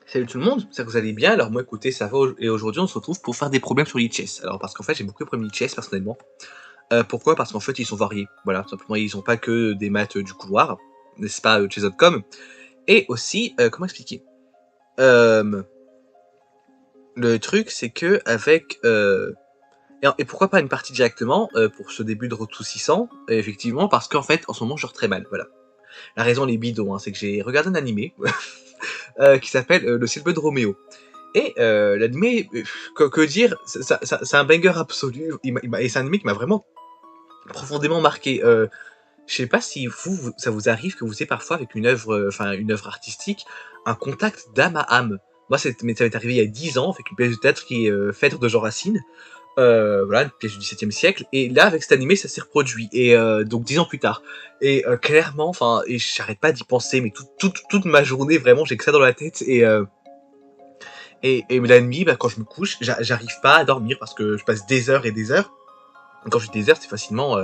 Salut tout le monde, j'espère que vous allez bien. Alors moi écoutez, ça va et aujourd'hui on se retrouve pour faire des problèmes sur l'e-chess. Alors parce qu'en fait j'ai beaucoup de problèmes d'e-chess personnellement. Pourquoi? Parce qu'en fait ils sont variés. Voilà, tout simplement ils ont pas que des maths du couloir, n'est-ce pas, chess.com. Et aussi, comment expliquer? Euh, le truc c'est que avec et pourquoi pas une partie directement pour ce début de Road to 600, effectivement, parce qu'en fait en ce moment je dors très mal, voilà. La raison les bidons, hein, c'est que j'ai regardé un animé qui s'appelle Le ciel bleu de Roméo. Et l'animé, que dire, c'est un banger absolu. Et c'est un animé qui m'a vraiment profondément marqué. Je sais pas si ça vous arrive que vous ayez parfois avec une œuvre, une œuvre artistique, un contact d'âme à âme. Moi, ça m'est arrivé il y a 10 ans avec une pièce de théâtre qui est Phèdre de Jean Racine. Voilà, une pièce du XVIIe siècle. Et là, avec cet animé, ça s'est reproduit. Et donc 10 ans plus tard. Et clairement, et j'arrête pas d'y penser, mais toute ma journée, vraiment, j'ai que ça dans la tête. Et la nuit, bah, quand je me couche, j'arrive pas à dormir parce que je passe des heures et des heures. Quand je dis des heures, c'est facilement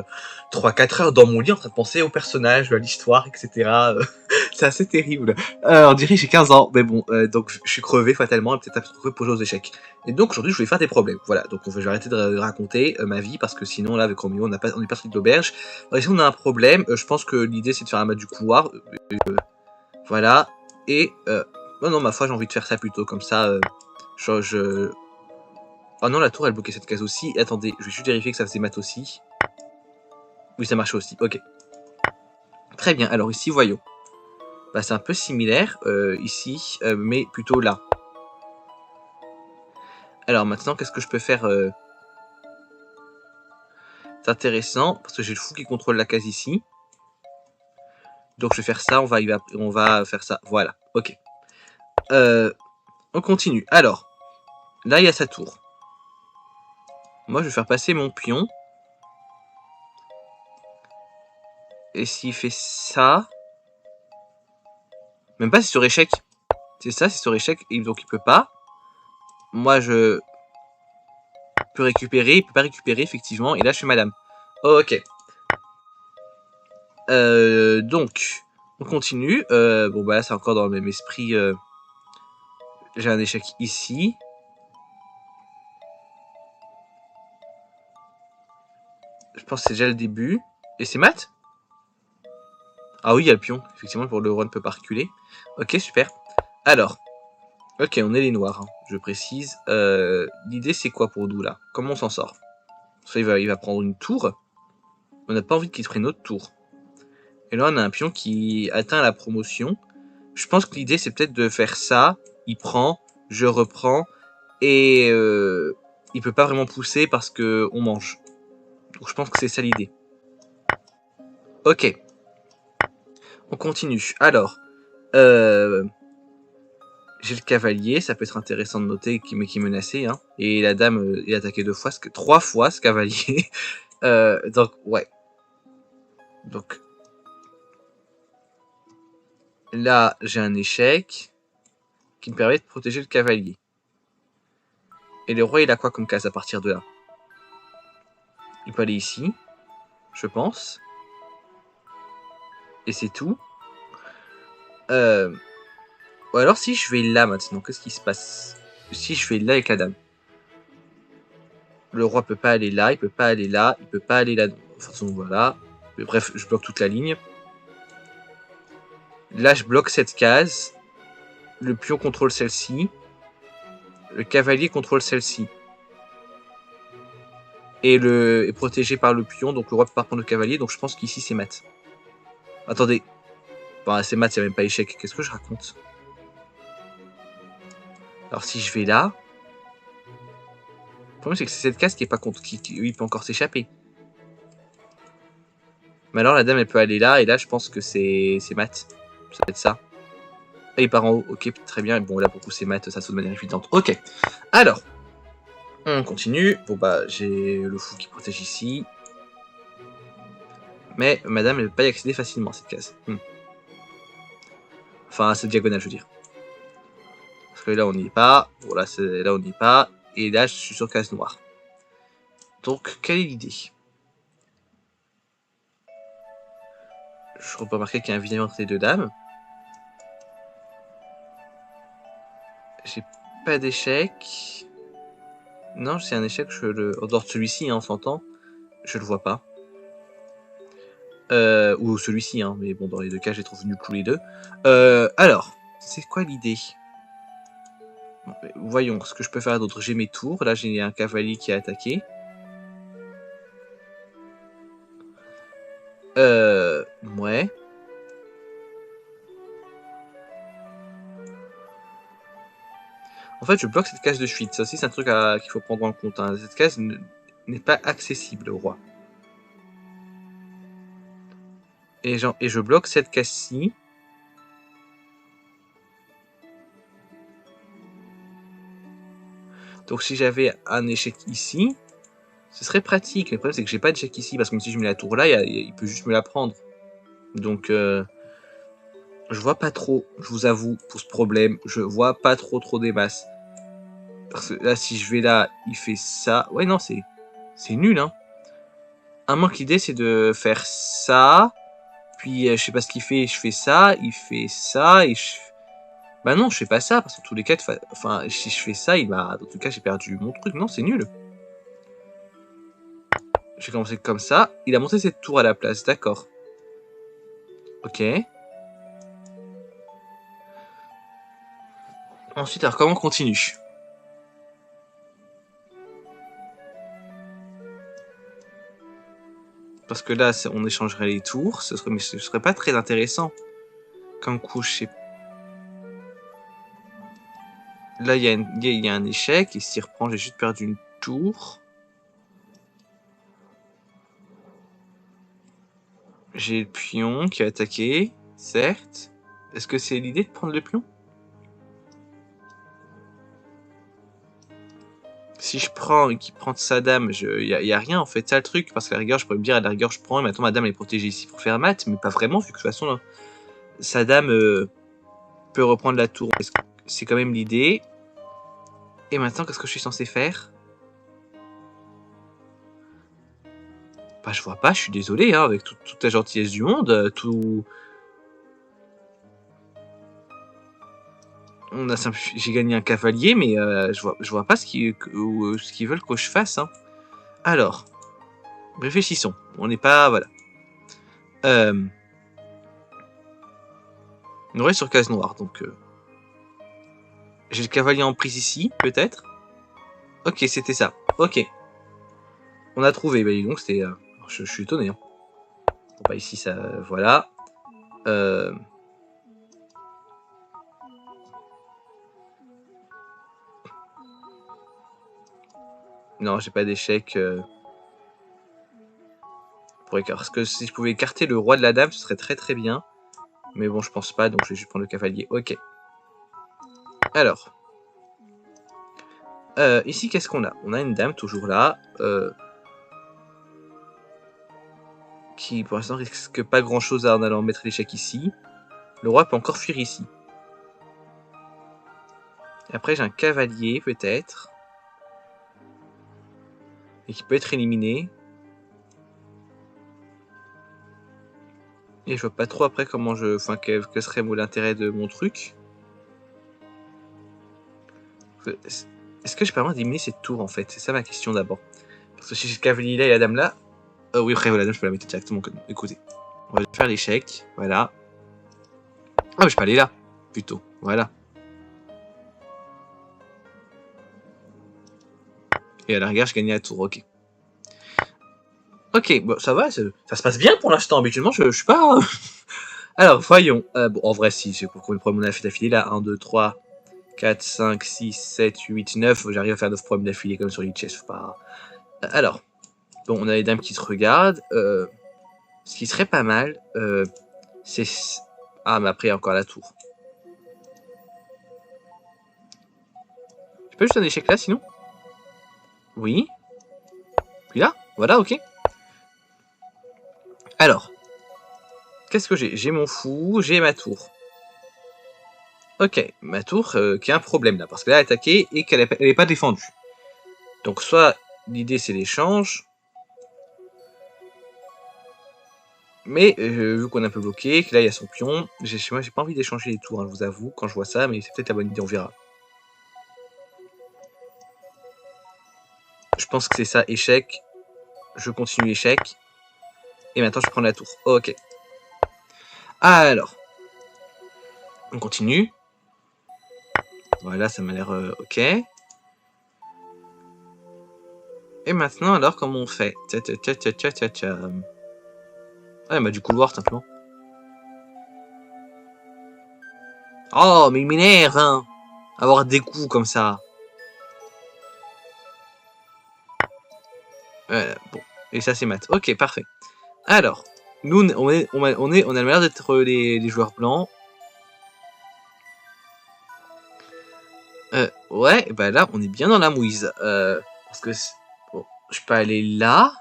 3-4 heures dans mon lit en train de penser au personnage, à l'histoire, etc. C'est assez terrible. On dirait que j'ai 15 ans, mais bon, donc je suis crevé fatalement et peut-être un peu pour jouer aux échecs. Et donc aujourd'hui, je voulais faire des problèmes. Voilà, donc je vais arrêter de raconter ma vie parce que sinon, là, avec Roméo, on est pas sorti de l'auberge. Alors ici, on a un problème. Je pense que l'idée, c'est de faire un match du couloir. Voilà. Et... oh non, ma foi, j'ai envie de faire ça plutôt comme ça. Oh non, la tour elle bloquait cette case aussi. Attendez, je vais juste vérifier que ça faisait mat aussi. Oui, ça marchait aussi. Ok. Très bien. Alors ici, voyons. Bah, c'est un peu similaire ici, mais plutôt là. Alors maintenant, qu'est-ce que je peux faire C'est intéressant parce que j'ai le fou qui contrôle la case ici. Donc je vais faire ça. On va faire ça. Voilà. Ok. On continue. Alors, là il y a sa tour. Moi, je vais faire passer mon pion. Et s'il fait ça, même pas, c'est sur échec. C'est ça, c'est sur échec, et donc il peut pas. Moi, je peux récupérer, il peut pas récupérer, effectivement, et là, je suis madame. Ok. Donc, on continue. Bon, bah là, c'est encore dans le même esprit. J'ai un échec ici. Je pense que c'est déjà le début. Et c'est mat? Ah oui, il y a le pion. Effectivement, pour le roi ne peut pas reculer. Ok, super. Alors, ok, on est les noirs, hein, je précise. L'idée, c'est quoi pour nous, là? Comment on s'en sort? Soit il va prendre une tour. On n'a pas envie qu'il prenne une autre tour. Et là, on a un pion qui atteint la promotion. Je pense que l'idée, c'est peut-être de faire ça. Il prend, je reprends. Et il peut pas vraiment pousser parce que on mange. Donc je pense que c'est ça l'idée. Ok. On continue. Alors, j'ai le cavalier, ça peut être intéressant de noter, mais qui est menacé, hein. Et la dame est attaquée trois fois ce cavalier. Donc ouais. Donc là, j'ai un échec qui me permet de protéger le cavalier. Et le roi, il a quoi comme case à partir de là? Il peut aller ici, je pense. Et c'est tout. Ou alors si je vais là maintenant, qu'est-ce qui se passe? Si je vais là avec la dame. Le roi peut pas aller là, il peut pas aller là, il peut pas aller là. De toute façon, voilà. Mais bref, je bloque toute la ligne. Là, je bloque cette case. Le pion contrôle celle-ci. Le cavalier contrôle celle-ci. Et le est protégé par le pion, donc le roi peut pas prendre le cavalier, donc je pense qu'ici c'est mat. Attendez. Bon, c'est mat, il n'y a même pas échec. Qu'est-ce que je raconte? Alors si je vais là. Le problème c'est que c'est cette case qui est pas contre. Il peut encore s'échapper. Mais alors la dame elle peut aller là, et là je pense que c'est mat. Ça va être ça. Et il part en haut, ok, très bien. Bon là pour le coup c'est mat, ça saute de manière évidente. Ok. Alors, on continue. Bon bah j'ai le fou qui protège ici. Mais madame elle ne peut pas y accéder facilement cette case. Enfin cette diagonale je veux dire. Parce que là on n'y est pas. Bon là on n'y est pas. Et là je suis sur case noire. Donc quelle est l'idée? Je peux remarquer qu'il y a un vinaigre entre les deux dames. J'ai pas d'échec. Non, c'est un échec, en dehors de celui-ci, hein, on s'entend. Je le vois pas. Ou celui-ci, hein, mais bon, dans les deux cas, j'ai trouvé nul tous les deux. Alors, c'est quoi l'idée? Bon, voyons ce que je peux faire d'autre. J'ai mes tours. Là, j'ai un cavalier qui a attaqué. Ouais. En fait, je bloque cette case de suite. Ça aussi, c'est un truc qu'il faut prendre en compte. Hein. Cette case n'est pas accessible au roi. Et je bloque cette case-ci. Donc si j'avais un échec ici, ce serait pratique. Le problème, c'est que j'ai pas d'échec ici, parce que même si je mets la tour là, il peut juste me la prendre. Donc, je vois pas trop, je vous avoue, pour ce problème. Je vois pas trop des masses. Parce que là, si je vais là, il fait ça. Ouais, non, c'est nul, hein. Un manque d'idée, c'est de faire ça. Puis, je sais pas ce qu'il fait, je fais ça, il fait ça, et je... Bah non, je fais pas ça, parce que dans tous les cas, enfin, si je fais ça, dans tout cas, j'ai perdu mon truc. Non, c'est nul. J'ai commencé comme ça. Il a monté cette tour à la place, d'accord. Ok. Ensuite, alors comment on continue? Parce que là, on échangerait les tours. Ce serait pas très intéressant. Comme coup, je sais. Là, il y a un échec. Et s'il reprend, j'ai juste perdu une tour. J'ai le pion qui a attaqué, certes. Est-ce que c'est l'idée de prendre le pion? Si je prends et qu'il prend sa dame, y a rien en fait, ça le truc. Parce qu'à la rigueur, je pourrais me dire, à la rigueur, je prends et maintenant ma dame elle est protégée ici pour faire mat, mais pas vraiment, vu que de toute façon, là, sa dame peut reprendre la tour. C'est quand même l'idée. Et maintenant, qu'est-ce que je suis censé faire? Bah, je vois pas, je suis désolé, hein, avec toute la gentillesse du monde, tout. J'ai gagné un cavalier, mais je vois pas ce qu'ils veulent que je fasse. Hein. Alors, réfléchissons. On n'est pas. Voilà. On est sur case noire, donc. J'ai le cavalier en prise ici, peut-être. Ok, c'était ça. Ok. On a trouvé. Bah, donc, c'était. Je suis étonné. Hein. Bon, bah, ici, ça. Voilà. Non, j'ai pas d'échec. Parce que si je pouvais écarter le roi de la dame, ce serait très bien. Mais bon, je pense pas, donc je vais juste prendre le cavalier. Ok. Alors. Ici, qu'est-ce qu'on a? On a une dame toujours là. Qui pour l'instant risque pas grand chose en allant mettre l'échec ici. Le roi peut encore fuir ici. Et après, j'ai un cavalier, peut-être. Et qui peut être éliminé. Et je vois pas trop après comment je. Enfin, que serait l'intérêt de mon truc. Est-ce que j'ai pas le droit d'éliminer cette tour en fait? C'est ça ma question d'abord. Parce que si j'ai le cavalier là et la dame là. Oui, après, la dame, je peux la mettre directement comme écoutez. On va faire l'échec. Voilà. Ah, mais je peux aller là. Plutôt. Voilà. Et à la rigueur, je gagne la tour. Ok. Ok, bon, ça va, ça se passe bien pour l'instant. Habituellement, je suis pas. Alors, voyons. Bon, en vrai, si, j'ai combien de problèmes d'affilée là 1, 2, 3, 4, 5, 6, 7, 8, 9. J'arrive à faire 9 problèmes d'affilée comme sur l'e-chess. Pas... Alors, bon, on a les dames qui se regardent. Ce qui serait pas mal, c'est. Ah, mais après, il y a encore la tour. Je peux juste un échec là sinon? Oui. Puis là? Voilà, ok. Alors, qu'est-ce que j'ai? J'ai mon fou, j'ai ma tour. Ok, ma tour qui a un problème là, parce qu'elle a attaqué et qu'elle n'est pas défendue. Donc soit l'idée c'est l'échange, mais vu qu'on est un peu bloqué, que là il y a son pion, moi j'ai pas envie d'échanger les tours, hein, je vous avoue, quand je vois ça, mais c'est peut-être la bonne idée, on verra. pense que c'est ça, échec. Je continue échec. Et maintenant, je prends la tour. Ok. Alors. On continue. Voilà, ça m'a l'air ok. Et maintenant, alors, comment on fait? Ah, bah du couloir, simplement. Oh, mais il m'énerve, hein. Avoir des coups comme ça. Voilà, bon. Et ça, c'est mat. Ok, parfait. Alors, nous, on a l'air d'être les joueurs blancs. Ouais, bah là, on est bien dans la mouise. Parce que... Bon, je peux aller là.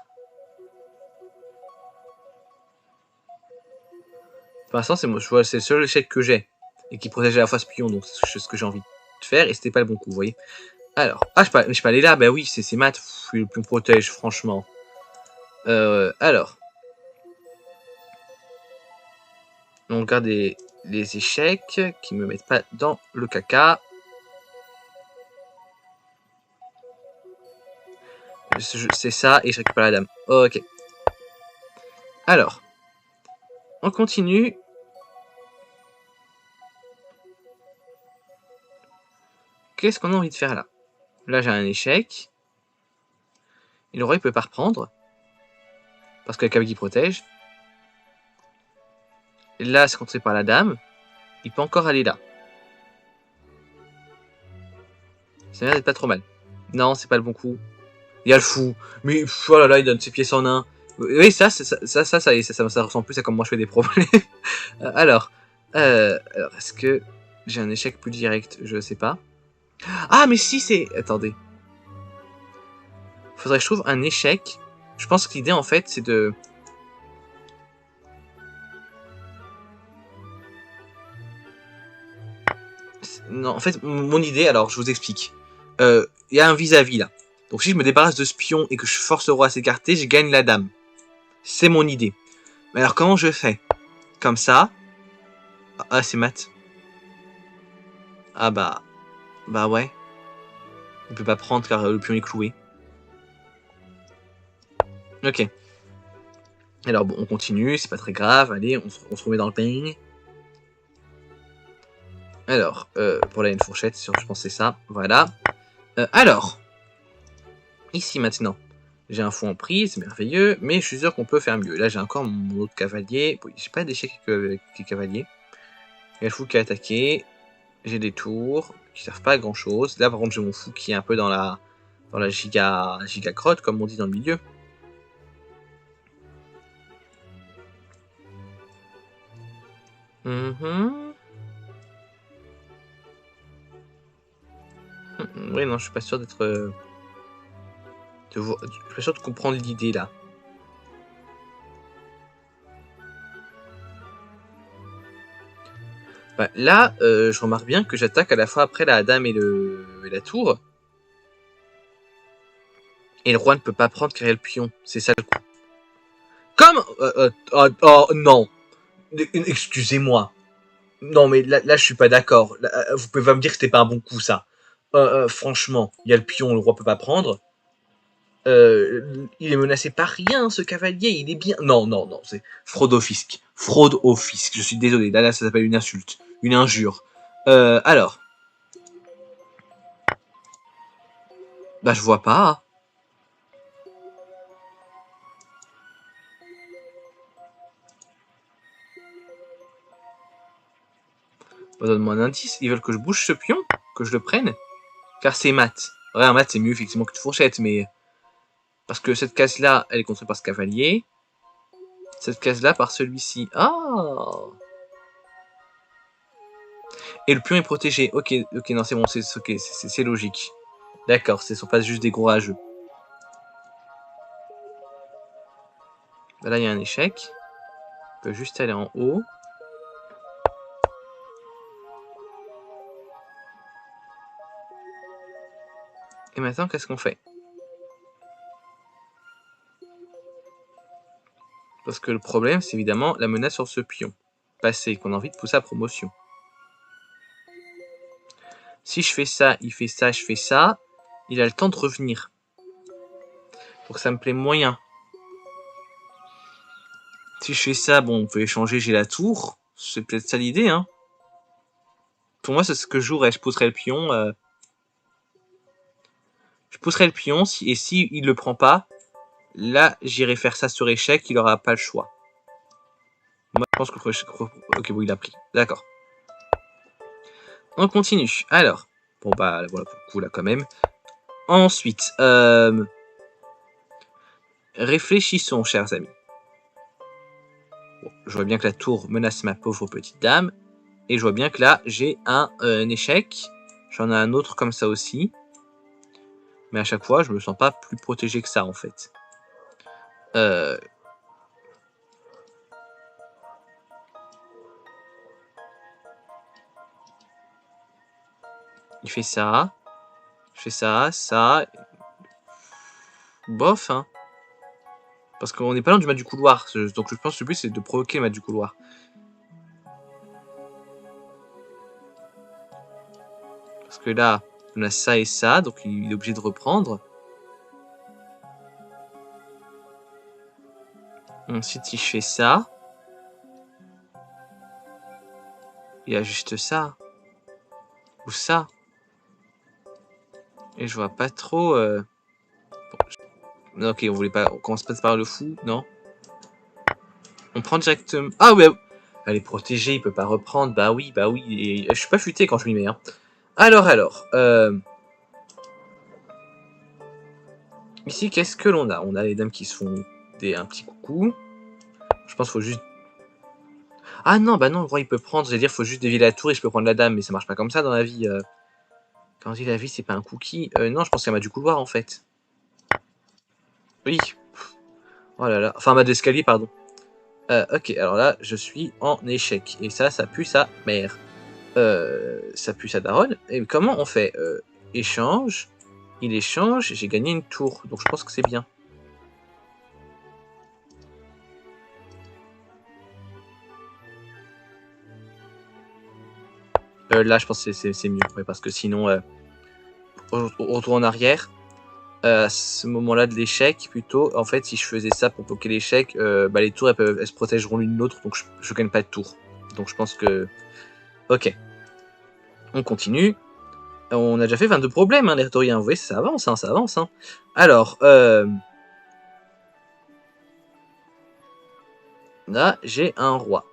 Pour l'instant, c'est le seul échec que j'ai. Et qui protège à la fois ce pion, donc c'est ce que j'ai envie de faire. Et c'était pas le bon coup, vous voyez. Alors, je peux aller là. Bah oui, c'est mat. Le pion protège, franchement. Alors. On regarde les échecs qui me mettent pas dans le caca. C'est ça, et je récupère la dame. Ok. Alors. On continue. Qu'est-ce qu'on a envie de faire là? Là, j'ai un échec. Et le roi, il peut pas reprendre. Parce que la cavalier protège. Et là, c'est contré par la dame. Il peut encore aller là. Ça a l'air d'être pas trop mal. Non, c'est pas le bon coup. Il y a le fou. Mais oh là là, il donne ses pièces en un. Oui, ça ressemble plus à comment moi je fais des problèmes. alors, est-ce que j'ai un échec plus direct? Je sais pas. Ah, mais si, c'est... Attendez. Faudrait que je trouve un échec. Je pense que l'idée, en fait, c'est de... Non, en fait, mon idée, alors, je vous explique. Il y a un vis-à-vis, là. Donc, si je me débarrasse de ce pion et que je force le roi à s'écarter, je gagne la dame. C'est mon idée. Mais alors, comment je fais? Comme ça. Ah, c'est mat. Ah, bah... Bah, ouais. Il peut pas prendre car le pion est cloué. Ok. Alors bon, on continue, c'est pas très grave. Allez, on se remet dans le pain. Alors, pour là, une fourchette, je pense que c'est ça. Voilà. Alors, ici maintenant, j'ai un fou en prise, c'est merveilleux, mais je suis sûr qu'on peut faire mieux. Là, j'ai encore mon autre cavalier. Oui, j'ai pas d'échec avec les cavaliers. Il y a le fou qui a attaqué. J'ai des tours qui servent pas à grand chose. Là, par contre, j'ai mon fou qui est un peu dans la giga crotte, comme on dit dans le milieu. Oui, non, je suis pas sûr d'être... Je suis pas sûr de comprendre l'idée, là. Bah, là, je remarque bien que j'attaque à la fois après la dame et la tour. Et le roi ne peut pas prendre car il y a le pion. C'est ça le coup. Comme... oh, non. Excusez-moi. Non, mais là, je suis pas d'accord. Vous pouvez pas me dire que c'était pas un bon coup, ça. Franchement, il y a le pion, le roi peut pas prendre. Il est menacé par rien, ce cavalier. Il est bien... Non, non, non. C'est fraude au fisc. Fraude au fisc. Je suis désolé. Là, ça s'appelle une insulte. Une injure. Alors... Bah, je vois pas. Bah, donne-moi un indice. Ils veulent que je bouge ce pion? Que je le prenne? Car c'est mat. Ouais, un mat, c'est mieux, effectivement, qu'une fourchette, mais... Parce que cette case-là, elle est construite par ce cavalier. Cette case-là, par celui-ci. Ah! Et le pion est protégé. Ok, non, c'est bon, c'est logique. D'accord, ce sont pas juste des gros rageux. Là, il y a un échec. On peut juste aller en haut. Et maintenant, qu'est-ce qu'on fait? Parce que le problème, c'est évidemment la menace sur ce pion. Passé, qu'on a envie de pousser à promotion. Si je fais ça, il fait ça, je fais ça. Il a le temps de revenir. Donc ça me plaît moyen. Si je fais ça, bon, on peut échanger, j'ai la tour. C'est peut-être ça l'idée, hein. Pour moi, c'est ce que je jouerais. Je poserais le pion. Je poserais le pion, et si il le prend pas, là, j'irai faire ça sur échec, il aura pas le choix. Moi, je pense que... Ok, bon, il a pris. D'accord. On continue. Alors. Bon, bah, voilà, pour le coup, là, quand même. Ensuite, réfléchissons, chers amis. Bon, je vois bien que la tour menace ma pauvre petite dame. Et je vois bien que là, j'ai un échec. J'en ai un autre comme ça aussi. Mais à chaque fois, je me sens pas plus protégé que ça, en fait. Il fait ça. Je fais ça, ça. Bof, hein. Parce qu'on n'est pas loin du mat du couloir. Donc je pense que le but, c'est de provoquer le mat du couloir. Parce que là, on a ça et ça. Donc il est obligé de reprendre. Ensuite, si je fais ça. Il y a juste ça. Ou ça. Et je vois pas trop... Bon, ok, on voulait pas... On commence pas par le fou, non? On prend directement... Ah ouais. Elle est protégée, il peut pas reprendre. Bah oui, bah oui. Et... Je suis pas futé quand je m'y mets. Hein. Alors. Ici, qu'est-ce que l'on a? On a les dames qui se font un petit coucou. Je pense qu'il faut juste... Ah non, bah non, le roi il peut prendre. J'allais dire, il faut juste dévier la tour et je peux prendre la dame. Mais ça marche pas comme ça dans la vie. Quand on dit la vie, c'est pas un cookie. Non, je pense qu'il y a un mat du couloir en fait. Oui. Oh là là. Enfin, un mat d'escalier, pardon. Ok, alors là, je suis en échec. Et ça pue sa mère. Ça pue sa daronne. Et comment on fait échange. Il échange. J'ai gagné une tour. Donc je pense que c'est bien. Là, je pense que c'est mieux. Ouais, parce que sinon, on retourne en arrière. À ce moment-là de l'échec, plutôt, en fait, si je faisais ça pour bloquer l'échec, bah, les tours, elles se protégeront l'une l'autre, donc je gagne pas de tour. Donc je pense que... Ok. On continue. On a déjà fait 22 problèmes, hein, l'air de rien. Vous voyez, ça avance, hein, ça avance. Hein. Alors, là, j'ai un roi.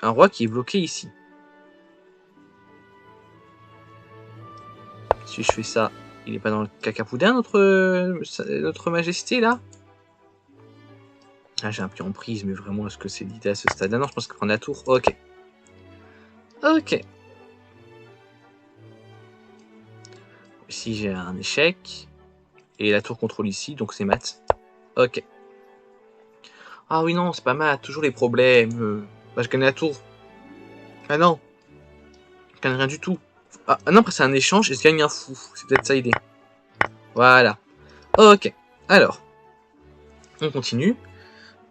Un roi qui est bloqué ici. Si je fais ça, il est pas dans le cacapoudin, notre majesté, là? Ah, j'ai un pied en prise, mais vraiment, est-ce que c'est l'idée à ce stade-là? Non, je pense qu'on prend la tour. Ok. Ok. Ici, j'ai un échec. Et la tour contrôle ici, donc c'est mat. Ok. Ah oui, non, c'est pas mat. Toujours les problèmes. Bah, je gagne la tour. Ah non. Je gagne rien du tout. Ah non, après, c'est un échange et je gagne un fou. C'est peut-être ça l'idée. Voilà. Ok. Alors. On continue.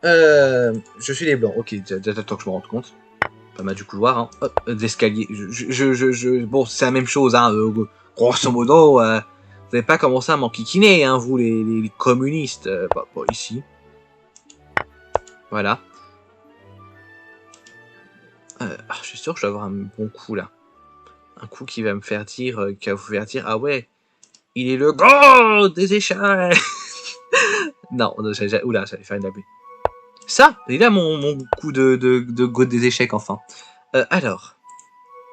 Je suis les blancs. Ok, j'attends que je me rende compte. Pas mal du couloir. Hein. Hop, d'escalier. Bon, c'est la même chose. Hein. Grosso modo, vous n'avez pas commencé à m'enquiquiner, hein, vous, les communistes. Bah, ici. Voilà. Je suis sûr que je dois avoir un bon coup, là. Un coup qui va me faire dire... qui va vous faire dire, ah ouais, il est le god des échecs. Non, oula, j'allais faire une abus. Ça, il a mon coup de god des échecs, enfin. Alors,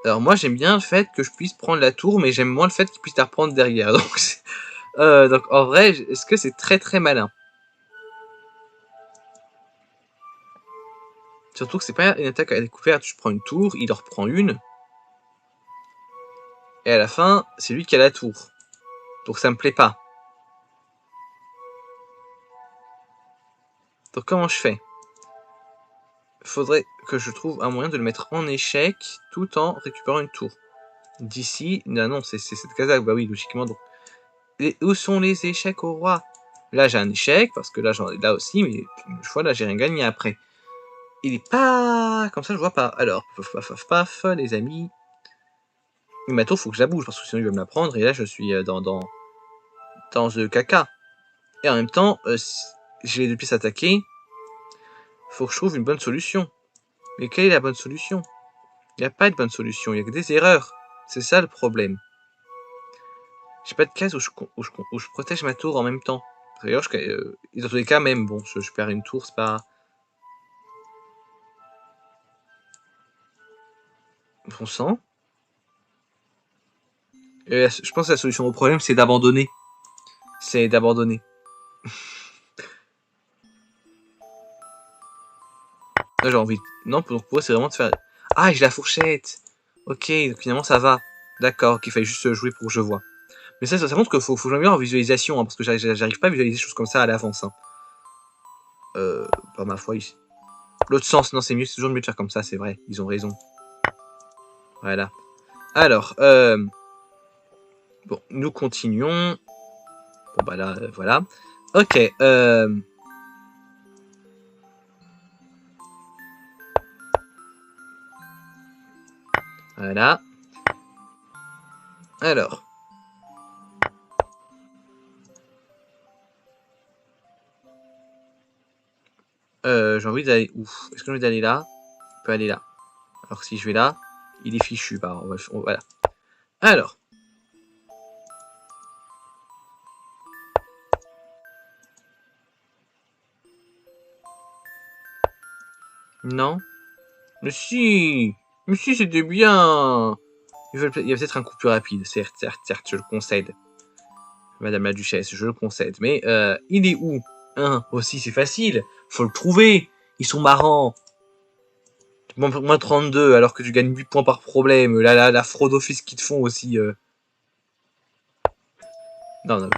moi, j'aime bien le fait que je puisse prendre la tour, mais j'aime moins le fait qu'il puisse la reprendre derrière. Donc en vrai, est-ce que c'est très très malin? Surtout que c'est pas une attaque à découverte. Je prends une tour, il en reprend une. Et à la fin, c'est lui qui a la tour. Donc ça me plaît pas. Donc comment je fais? Faudrait que je trouve un moyen de le mettre en échec tout en récupérant une tour. D'ici, non, c'est cette case-là. Bah oui, logiquement. Donc. Et où sont les échecs au roi? Là, j'ai un échec, parce que là, j'en ai là aussi, mais une fois, là, j'ai rien gagné après. Il est pas... Comme ça, je vois pas. Alors, paf, les amis. Ma tour, faut que je la bouge, parce que sinon, il va me la prendre, et là, je suis dans le caca. Et en même temps, j'ai les deux pièces attaquées. Faut que je trouve une bonne solution. Mais quelle est la bonne solution? Il n'y a pas de bonne solution, il n'y a que des erreurs. C'est ça le problème. J'ai pas de case où je protège ma tour en même temps. D'ailleurs, dans tous les cas, même, bon, je perds une tour, c'est pas... Bon sang. Je pense que la solution au problème, c'est d'abandonner. C'est d'abandonner. Là, j'ai envie... Non, pour eux, c'est vraiment de faire... Ah, j'ai la fourchette. Ok, donc finalement, ça va. D'accord, qu'il fallait juste jouer pour que je vois. Mais ça montre qu'il faut jamais en visualisation, hein, parce que j'arrive pas à visualiser des choses comme ça à l'avance. Hein. Par ma foi, ici. L'autre sens, non, c'est toujours mieux de faire comme ça, c'est vrai. Ils ont raison. Voilà. Alors, bon, nous continuons. Bon, bah là, voilà. Ok, voilà. Alors. J'ai envie d'aller où? Est-ce que j'ai envie d'aller là? Je peux aller là. Alors si je vais là, il est fichu. Bah, voilà. Alors. Non. Mais si! Mais si, c'était bien! Il y a peut-être un coup plus rapide. Certes, je le concède. Madame la Duchesse, je le concède. Mais il est où? Aussi, c'est facile. Faut le trouver. Ils sont marrants. Moins 32, alors que tu gagnes 8 points par problème. La fraude office qu'ils te font aussi. Non.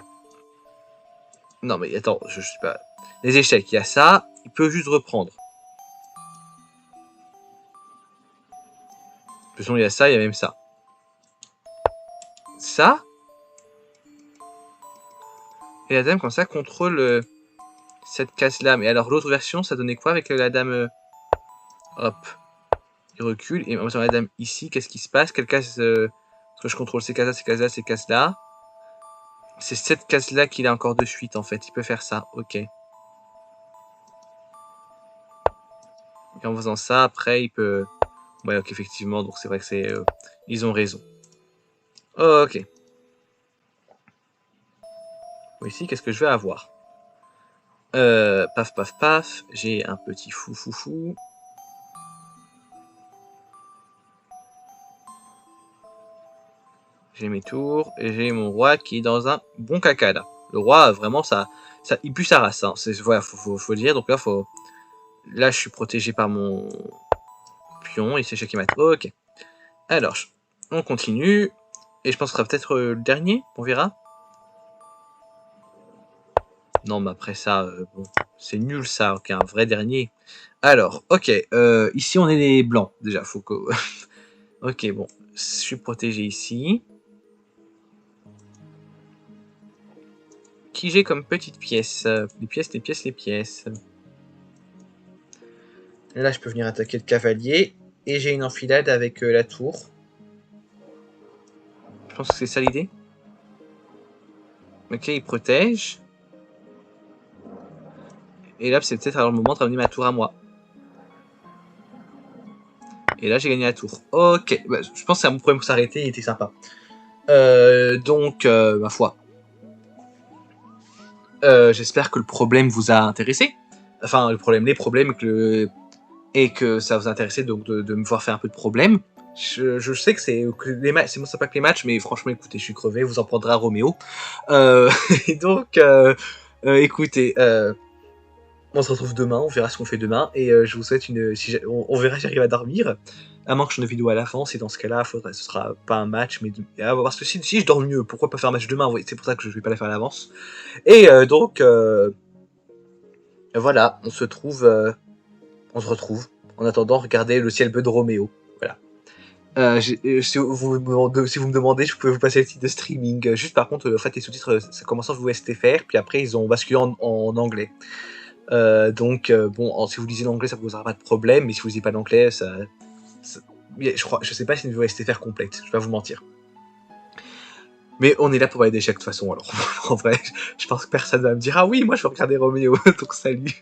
Non, mais attends, je sais pas. Les échecs, il y a ça. Il peut juste reprendre. De toute façon, il y a ça, il y a même ça. Ça. Et la dame, comme ça, contrôle cette case-là. Mais alors, l'autre version, ça donnait quoi avec la dame hop. Il recule. Et maintenant, la dame ici, qu'est-ce qui se passe? Quelle case parce que je contrôle ces cases-là, ces cases-là, ces cases-là. C'est cette case-là qu'il a encore de suite, en fait. Il peut faire ça. Ok. Et en faisant ça, après, il peut... Ouais, ok, effectivement. Donc, c'est vrai que c'est... ils ont raison. Ok. Ici, qu'est-ce que je vais avoir? Paf, paf, paf. J'ai un petit fou. J'ai mes tours. Et j'ai mon roi qui est dans un bon caca, là. Le roi, vraiment, il pue sa race. Hein. Voilà, faut le dire. Donc là, là, je suis protégé par mon pion. Et c'est checkmate. Ok. Alors, on continue. Et je pense que ce sera peut-être le dernier. On verra. Non, mais après ça, bon, c'est nul ça. Ok, un vrai dernier. Alors, ok. Ici, on est les blancs. Déjà, faut que... ok, bon. Je suis protégé ici. Qui j'ai comme petite pièce? Les pièces. Et là, je peux venir attaquer le cavalier. Et j'ai une enfilade avec la tour. Je pense que c'est ça l'idée. Ok, il protège. Et là, c'est peut-être alors le moment de ramener ma tour à moi. Et là, j'ai gagné la tour. Ok, bah, je pense que c'est un bon problème pour s'arrêter, il était sympa. Donc, ma foi. J'espère que le problème vous a intéressé. Enfin, les problèmes, et que ça vous a intéressé donc de me voir faire un peu de problème. Je sais que c'est les matchs, c'est moi ça pas que les matchs, mais franchement, écoutez, je suis crevé, vous en prendrez à Roméo. Et donc, écoutez, on se retrouve demain, on verra ce qu'on fait demain, et je vous souhaite on verra si j'arrive à dormir. À moins que je fasse une vidéo à l'avance, et dans ce cas-là, ce sera pas un match, mais parce que si je dors mieux, pourquoi pas faire un match demain? Oui, c'est pour ça que je vais pas la faire à l'avance. Et donc, voilà, on se retrouve. En attendant, regardez le ciel bleu de Roméo. Voilà. Si vous me demandez, je peux vous passer le site de streaming. Juste par contre, en fait, les sous-titres, ça commence en VSTFR, puis après, ils ont basculé en anglais. Donc, bon, si vous lisez l'anglais, ça ne posera pas de problème, mais si vous lisez pas l'anglais, je sais pas si c'est une VSTFR complète, je vais pas vous mentir. Mais on est là pour parler d'échecs de toute façon, alors en vrai, je pense que personne va me dire: «Ah oui, moi je veux regarder Roméo, donc salut».